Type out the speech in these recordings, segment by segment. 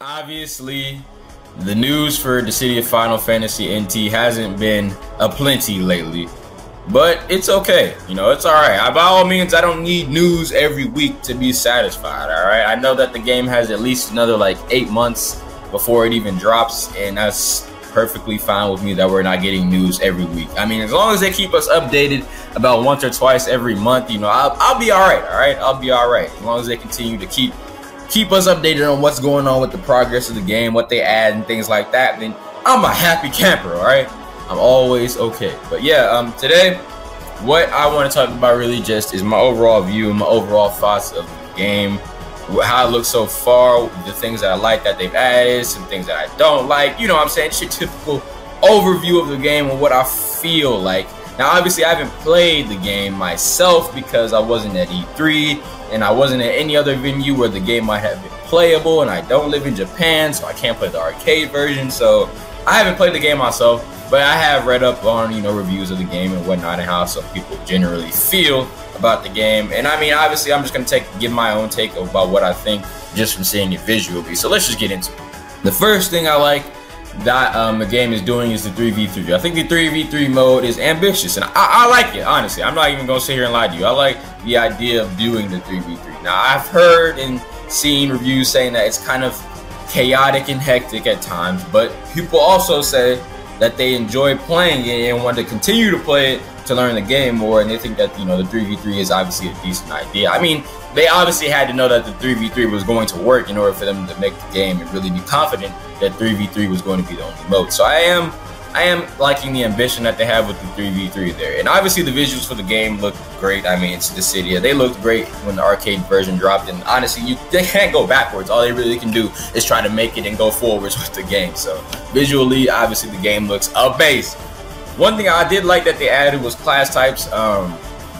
Obviously, the news for Dissidia Final Fantasy NT hasn't been aplenty lately, but it's okay. You know, it's all right. By all means, I don't need news every week to be satisfied. All right, I know that the game has at least another like 8 months before it even drops, and that's perfectly fine with me that we're not getting news every week. I mean, as long as they keep us updated about once or twice every month, you know, I'll be all right. All right, I'll be all right as long as they continue to keep us updated on what's going on with the progress of the game, what they add and things like that, then I'm a happy camper, all right? I'm always okay. But yeah, today, what I want to talk about really just is my overall view, my overall thoughts of the game, how it looks so far, the things that I like that they've added, some things that I don't like, you know what I'm saying? It's your typical overview of the game and what I feel like. Now, obviously, I haven't played the game myself because I wasn't at E3, and I wasn't at any other venue where the game might have been playable, and I don't live in Japan, so I can't play the arcade version, so I haven't played the game myself, but I have read up on, you know, reviews of the game and whatnot, and how some people generally feel about the game. And I mean, obviously, I'm just going to give my own take about what I think just from seeing it visually, so let's just get into it. The first thing I like that the game is doing is the 3v3. I think the 3v3 mode is ambitious, and I like it, honestly. I'm not even going to sit here and lie to you. I like the idea of doing the 3v3. Now, I've heard and seen reviews saying that it's kind of chaotic and hectic at times, but people also say that they enjoy playing it and want to continue to play it to learn the game more, and they think that, you know, the 3v3 is obviously a decent idea. I mean, they obviously had to know that the 3v3 was going to work in order for them to make the game and really be confident that 3v3 was going to be the only mode. So I am liking the ambition that they have with the 3v3 there. And obviously the visuals for the game look great. I mean, it's Dissidia. They looked great when the arcade version dropped, and honestly, they can't go backwards. All they really can do is try to make it and go forwards with the game. So visually, obviously the game looks amazing. One thing I did like that they added was class types.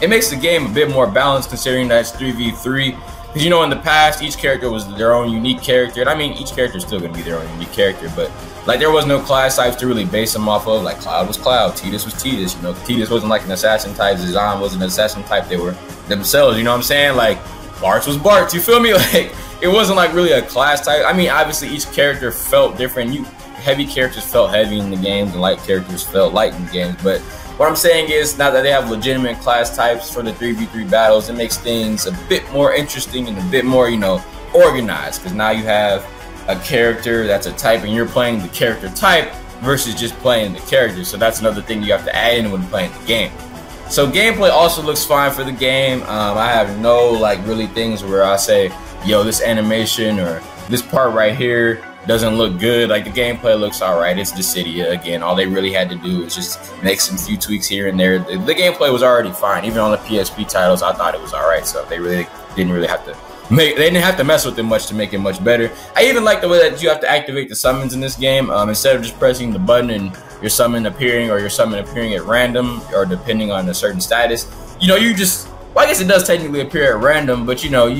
It makes the game a bit more balanced considering that it's 3v3. Because, you know, in the past, each character was their own unique character. And I mean, each character is still going to be their own unique character. But, like, there was no class types to really base them off of. Like, Cloud was Cloud. Tidus was Tidus. You know, Tidus wasn't like an assassin type. Zidane wasn't an assassin type. They were themselves. You know what I'm saying? Like, Bartz was Bartz. You feel me? Like, it wasn't, like, really a class type. I mean, obviously, each character felt different. Heavy characters felt heavy in the games, and light characters felt light in the games. But what I'm saying is, now that they have legitimate class types for the 3v3 battles, it makes things a bit more interesting and a bit more, you know, organized. Because now you have a character that's a type, and you're playing the character type versus just playing the character. So that's another thing you have to add in when playing the game. So gameplay also looks fine for the game. I have no, like, really things where I say, yo, this animation or this part right here doesn't look good. Like, the gameplay looks alright. It's Dissidia. Again, all they really had to do is just make some few tweaks here and there. The gameplay was already fine. Even on the PSP titles, I thought it was alright. So they really didn't have to mess with it much to make it much better. I even like the way that you have to activate the summons in this game. Instead of just pressing the button and your summon appearing, or your summon appearing at random, or depending on a certain status, you know, you just, well, I guess it does technically appear at random, but you know,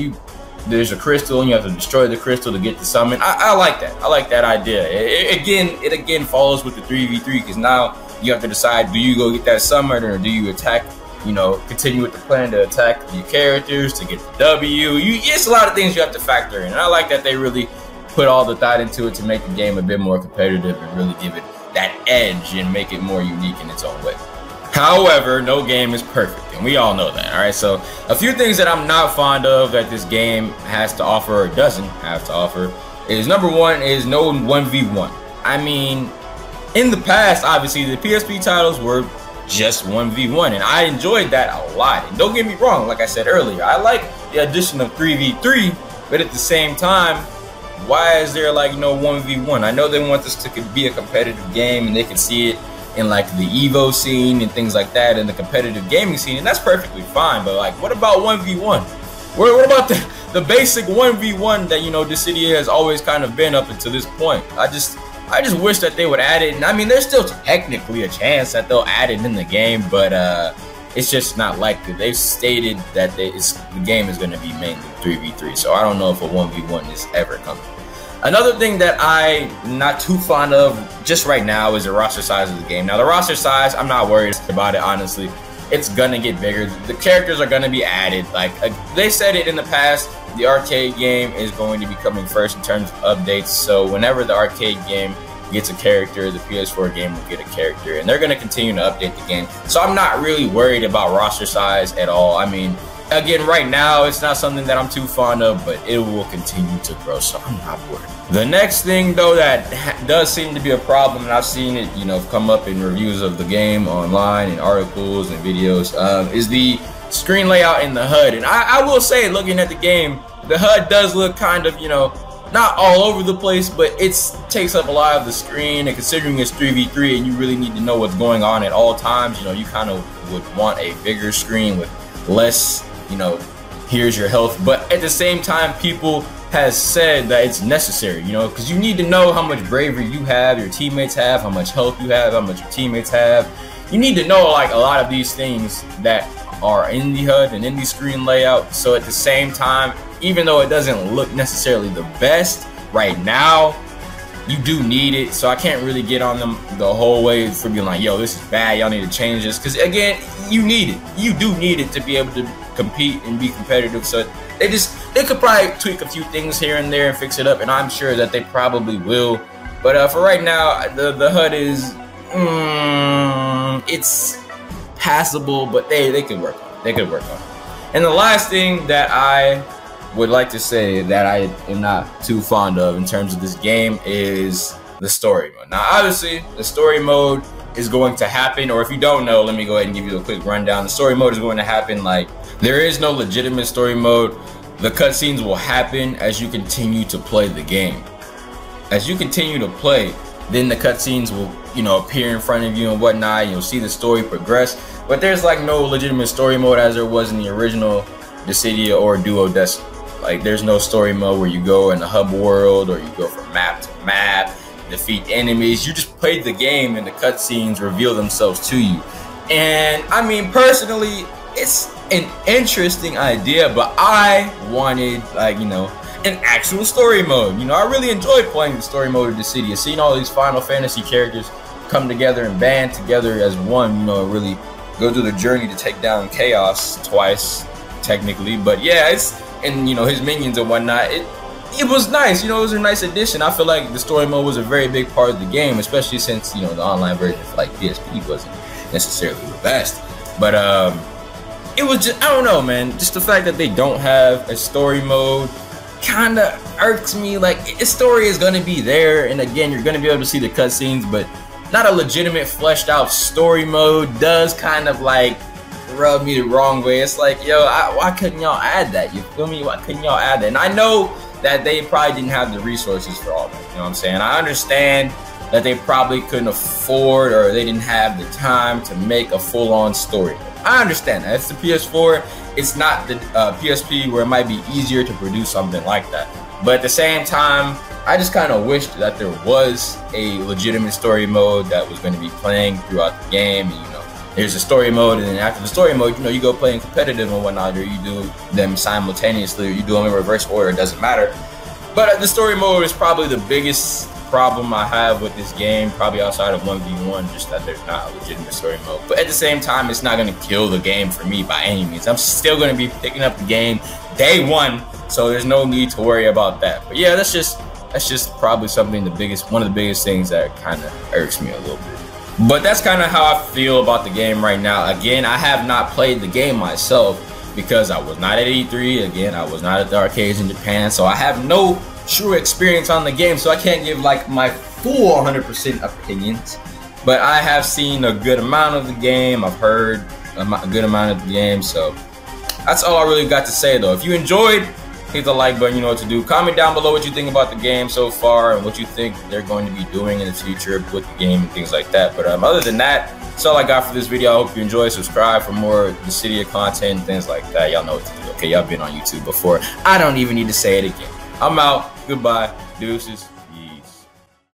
there's a crystal and you have to destroy the crystal to get the summon. I like that. I like that idea. It again follows with the 3v3, because now you have to decide, do you go get that summon, or do you attack, you know, continue with the plan to attack your characters to get the W. It's a lot of things you have to factor in, and I like that they really put all the thought into it to make the game a bit more competitive and really give it that edge and make it more unique in its own way. However, no game is perfect, and we all know that, all right? So a few things that I'm not fond of that this game has to offer, or doesn't have to offer, is number one is no 1v1. I mean, in the past, obviously, the PSP titles were just 1v1, and I enjoyed that a lot. And don't get me wrong, like I said earlier, I like the addition of 3v3, but at the same time, why is there, like, no 1v1? I know they want this to be a competitive game, and they can see it in, like, the Evo scene and things like that, and the competitive gaming scene, and that's perfectly fine. But, like, what about 1v1? What about the basic 1v1 that, you know, Dissidia has always kind of been up until this point? I just wish that they would add it. And I mean, there's still technically a chance that they'll add it in the game, but it's just not likely. They've stated that the game is going to be mainly 3v3, so I don't know if a 1v1 is ever coming. Another thing that I'm not too fond of just right now is the roster size of the game. Now, the roster size, I'm not worried about it, honestly. It's gonna get bigger. The characters are gonna be added. Like, they said it in the past, the arcade game is going to be coming first in terms of updates. So whenever the arcade game gets a character, the PS4 game will get a character, and they're going to continue to update the game. So I'm not really worried about roster size at all. I mean, again, right now, it's not something that I'm too fond of, but it will continue to grow, so I'm not worried. The next thing, though, that does seem to be a problem, and I've seen it, you know, come up in reviews of the game online and articles and videos, is the screen layout in the HUD. And I will say, looking at the game, the HUD does look kind of, you know, not all over the place, but it takes up a lot of the screen, and considering it's 3v3 and you really need to know what's going on at all times, you know, you kind of would want a bigger screen with less, you know, here's your health. But at the same time, people has said that it's necessary, you know, because you need to know how much bravery you have, your teammates have, how much health you have, how much your teammates have. You need to know, like, a lot of these things that are in the HUD and in the screen layout. So at the same time, even though it doesn't look necessarily the best right now, you do need it. So I can't really get on them the whole way for being like, yo, this is bad, y'all need to change this, because again, you need it. You do need it to be able to compete and be competitive. So they could probably tweak a few things here and there and fix it up, and I'm sure that they probably will. But for right now, the HUD is it's passable, but they could work on it. They could work on it. And the last thing that I would like to say that I am not too fond of in terms of this game is the story mode. Now, obviously, the story mode is going to happen, or if you don't know, let me go ahead and give you a quick rundown. The story mode is going to happen. Like, there is no legitimate story mode. The cutscenes will happen as you continue to play the game. As you continue to play, then the cutscenes will, you know, appear in front of you and whatnot, and you'll see the story progress. But there's like no legitimate story mode as there was in the original Dissidia or Duodecim. Like, there's no story mode where you go in the hub world or you go from map to map, defeat enemies. You just played the game and the cutscenes reveal themselves to you. And I mean, personally, it's an interesting idea, but I wanted, like, you know, an actual story mode. You know, I really enjoyed playing the story mode of Dissidia, seeing all these Final Fantasy characters come together and band together as one, you know, really go through the journey to take down Chaos twice, technically. But yeah, and you know, his minions and whatnot, it was nice. You know, it was a nice addition. I feel like the story mode was a very big part of the game, especially since, you know, the online version for like PSP wasn't necessarily the best. But it was just, I don't know, man, just the fact that they don't have a story mode kind of irks me. Like, a story is going to be there, and again, you're going to be able to see the cutscenes, but not a legitimate fleshed out story mode does kind of like rub me the wrong way. It's like, yo, why couldn't y'all add that? You feel me? Why couldn't y'all add that? And I know that they probably didn't have the resources for all that, you know what I'm saying? I understand that they probably couldn't afford, or they didn't have the time to make a full-on story. I understand that. It's the PS4. It's not the PSP, where it might be easier to produce something like that. But at the same time, I just kind of wished that there was a legitimate story mode that was going to be playing throughout the game. And, you know, there's a story mode, and then after the story mode, you know, you go play in competitive and whatnot, or you do them simultaneously, or you do them in reverse order. It doesn't matter. But the story mode is probably the biggest problem I have with this game, probably outside of 1v1, just that there's not a legitimate story mode. But at the same time, it's not going to kill the game for me by any means. I'm still going to be picking up the game day one, so there's no need to worry about that. But yeah, that's just probably one of the biggest things that kind of irks me a little bit. But that's kind of how I feel about the game right now. Again, I have not played the game myself because I was not at E3. Again, I was not at the arcades in Japan, so I have no true experience on the game, so I can't give like my full 100% opinions. But I have seen a good amount of the game. I've heard a good amount of the game, so that's all I really got to say, though. If you enjoyed, hit the like button. You know what to do. Comment down below what you think about the game so far and what you think they're going to be doing in the future with the game and things like that. But other than that, that's all I got for this video. I hope you enjoy. Subscribe for more Dissidia content and things like that. Y'all know what to do. Okay, y'all been on YouTube before. I don't even need to say it again. I'm out. Goodbye. Deuces.